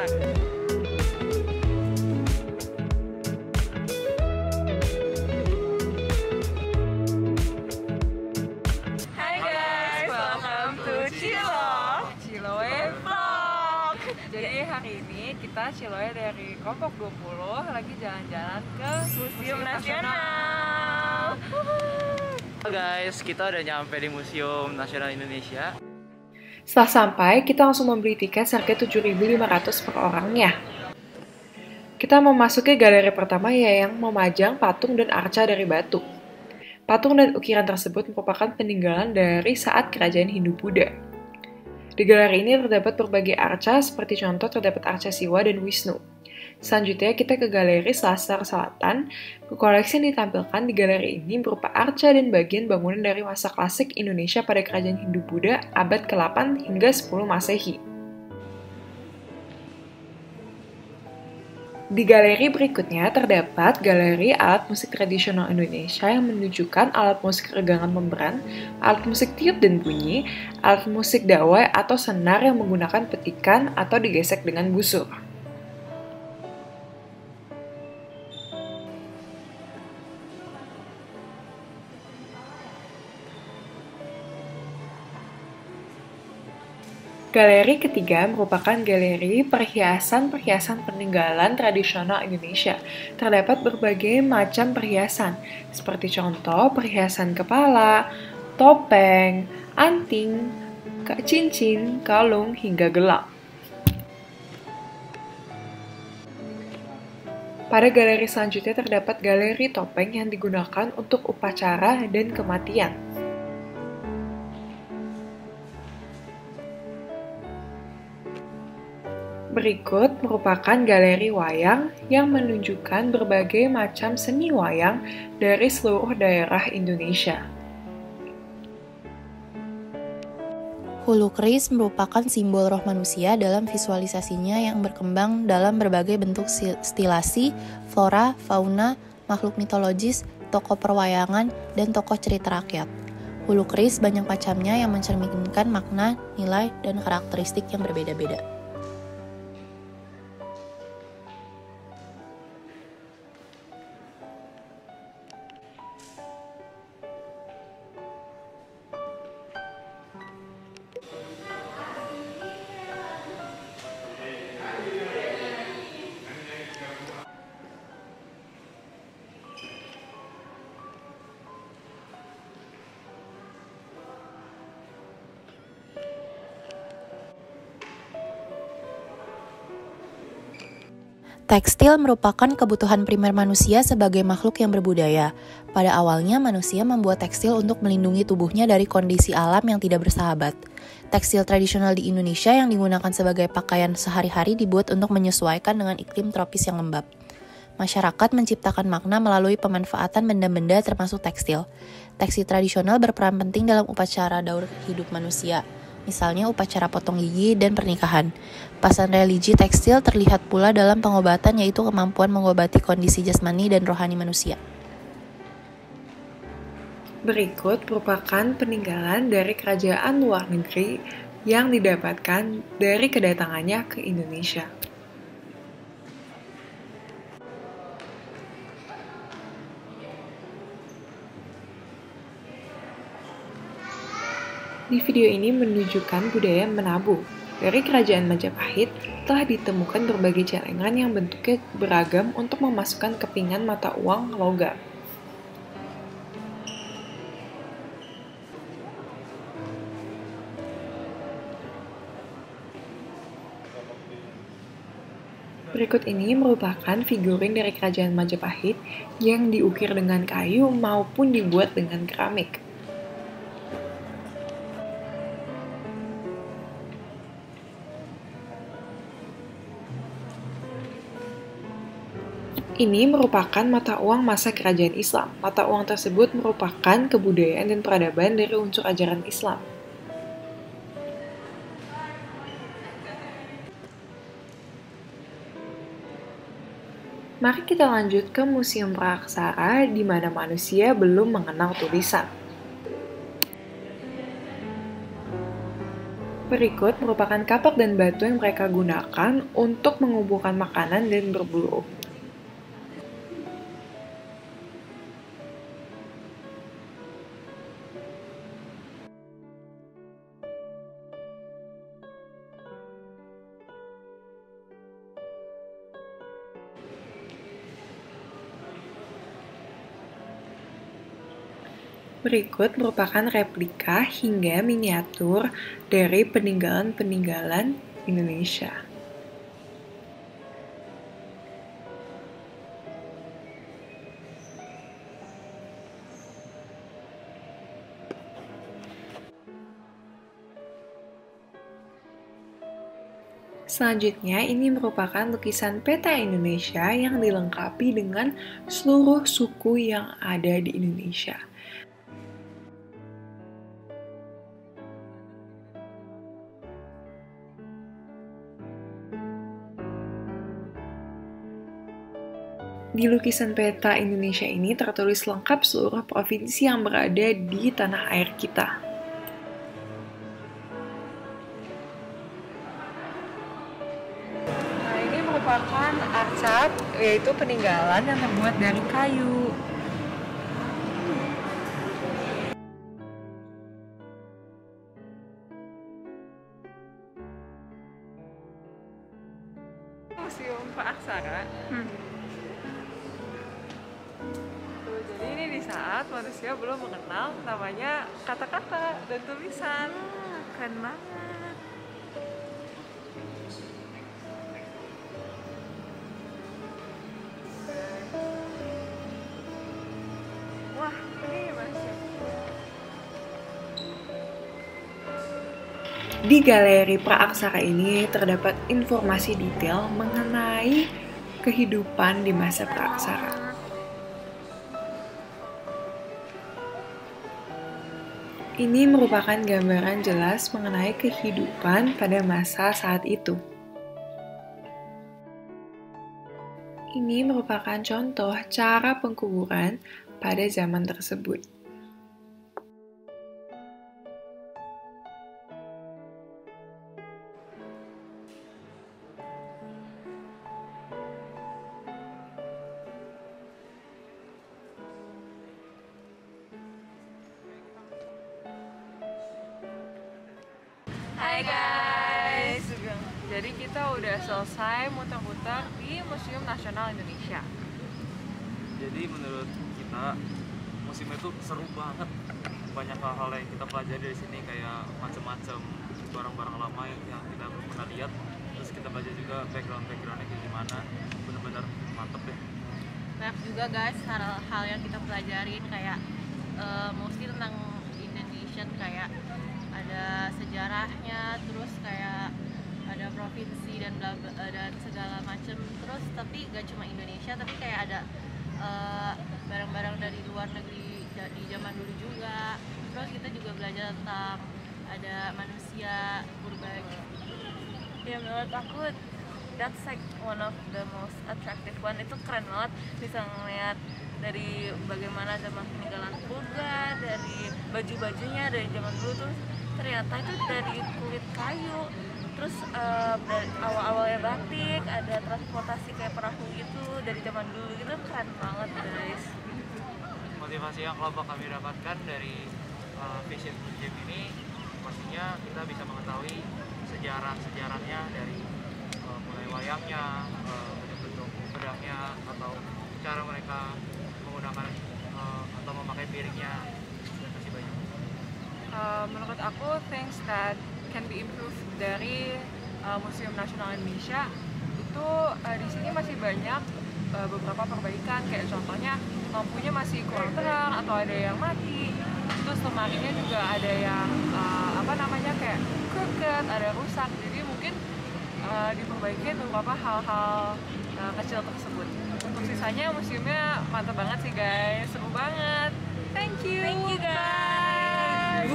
Hai guys, welcome to Chiloe Vlog. Jadi hari ini kita Chiloe dari Kelompok 20 lagi jalan-jalan ke Museum Nasional. Halo guys, kita udah nyampe di Museum Nasional Indonesia. Setelah sampai, kita langsung membeli tiket seharga 7.500 per orangnya. Kita memasuki galeri pertama yang memajang patung dan arca dari batu. Patung dan ukiran tersebut merupakan peninggalan dari saat kerajaan Hindu-Buddha. Di galeri ini terdapat berbagai arca, seperti contoh terdapat arca Siwa dan Wisnu. Selanjutnya kita ke galeri Selasar Selatan. Koleksi yang ditampilkan di galeri ini berupa arca dan bagian bangunan dari masa klasik Indonesia pada kerajaan Hindu-Buddha abad ke-8 hingga 10 Masehi. Di galeri berikutnya terdapat galeri alat musik tradisional Indonesia yang menunjukkan alat musik regangan membran, alat musik tiup dan bunyi, alat musik dawai atau senar yang menggunakan petikan atau digesek dengan busur. Galeri ketiga merupakan galeri perhiasan-perhiasan peninggalan tradisional Indonesia. Terdapat berbagai macam perhiasan, seperti contoh perhiasan kepala, topeng, anting, cincin, kalung, hingga gelang. Pada galeri selanjutnya terdapat galeri topeng yang digunakan untuk upacara dan kematian. Berikut merupakan galeri wayang yang menunjukkan berbagai macam seni wayang dari seluruh daerah Indonesia. Hulu keris merupakan simbol roh manusia dalam visualisasinya yang berkembang dalam berbagai bentuk stilasi, flora, fauna, makhluk mitologis, tokoh perwayangan, dan tokoh cerita rakyat. Hulu keris banyak macamnya yang mencerminkan makna, nilai, dan karakteristik yang berbeda-beda. Tekstil merupakan kebutuhan primer manusia sebagai makhluk yang berbudaya. Pada awalnya, manusia membuat tekstil untuk melindungi tubuhnya dari kondisi alam yang tidak bersahabat. Tekstil tradisional di Indonesia yang digunakan sebagai pakaian sehari-hari dibuat untuk menyesuaikan dengan iklim tropis yang lembab. Masyarakat menciptakan makna melalui pemanfaatan benda-benda termasuk tekstil. Tekstil tradisional berperan penting dalam upacara daur hidup manusia. Misalnya upacara potong gigi dan pernikahan. Pesan religi tekstil terlihat pula dalam pengobatan, yaitu kemampuan mengobati kondisi jasmani dan rohani manusia. Berikut merupakan peninggalan dari kerajaan luar negeri yang didapatkan dari kedatangannya ke Indonesia. Di video ini menunjukkan budaya menabung. Dari kerajaan Majapahit telah ditemukan berbagai celengan yang bentuknya beragam untuk memasukkan kepingan mata uang logam. Berikut ini merupakan figurin dari kerajaan Majapahit yang diukir dengan kayu maupun dibuat dengan keramik. Ini merupakan mata uang masa kerajaan Islam. Mata uang tersebut merupakan kebudayaan dan peradaban dari unsur ajaran Islam. Mari kita lanjut ke Museum Praaksara, di mana manusia belum mengenal tulisan. Berikut merupakan kapak dan batu yang mereka gunakan untuk mengumpulkan makanan dan berburu. Berikut merupakan replika hingga miniatur dari peninggalan-peninggalan Indonesia. Selanjutnya, ini merupakan lukisan peta Indonesia yang dilengkapi dengan seluruh suku yang ada di Indonesia. Di lukisan peta Indonesia ini tertulis lengkap seluruh provinsi yang berada di tanah air kita. Nah, ini merupakan arca, yaitu peninggalan yang terbuat dari kayu. Museum Praaksara. Jadi ini di saat manusia belum mengenal namanya kata-kata dan tulisan. Keren banget. Wah, ini masih. Di Galeri Praaksara ini terdapat informasi detail mengenai kehidupan di masa Praaksara. Ini merupakan gambaran jelas mengenai kehidupan pada masa saat itu. Ini merupakan contoh cara pengkuburan pada zaman tersebut. Hai guys, jadi kita udah selesai muter-muter di Museum Nasional Indonesia. Jadi menurut kita museum itu seru banget. Banyak hal-hal yang kita pelajari dari sini, kayak macam-macam barang-barang lama yang kita belum pernah lihat. Terus kita baca juga background-backgroundnya kayak gimana. Bener-bener mantep deh. Banyak juga guys hal-hal yang kita pelajarin kayak mostly tentang Indonesian, kayak ada sejarahnya, terus kayak ada provinsi dan segala macem. Terus tapi gak cuma Indonesia, tapi kayak ada barang-barang dari luar negeri di zaman dulu juga. Terus kita juga belajar tentang ada manusia purba gitu. Ya menurut aku that's like one of the most attractive one. Itu keren banget, bisa ngeliat dari bagaimana zaman peninggalan purba, dari baju-bajunya dari zaman dulu, terus ternyata itu dari kulit kayu. Terus dari awal-awalnya batik, ada transportasi kayak perahu gitu dari zaman dulu gitu, keren banget guys. Motivasi yang kelompok kami dapatkan dari Visit Museum ini, pastinya kita bisa mengetahui sejarahnya dari mulai wayangnya, bentuk-bentuk pedangnya, atau cara mereka menggunakan atau memakai piringnya, dan masih banyak. Menurut aku things that can be improved dari Museum Nasional Indonesia itu di sini masih banyak beberapa perbaikan, kayak contohnya lampunya masih kurang terang atau ada yang mati. Terus lemarinya juga ada yang kayak crooked, ada yang rusak. Jadi mungkin diperbaiki beberapa hal-hal kecil tersebut. Untuk sisanya museumnya mantap banget sih guys, seru banget. Thank you guys.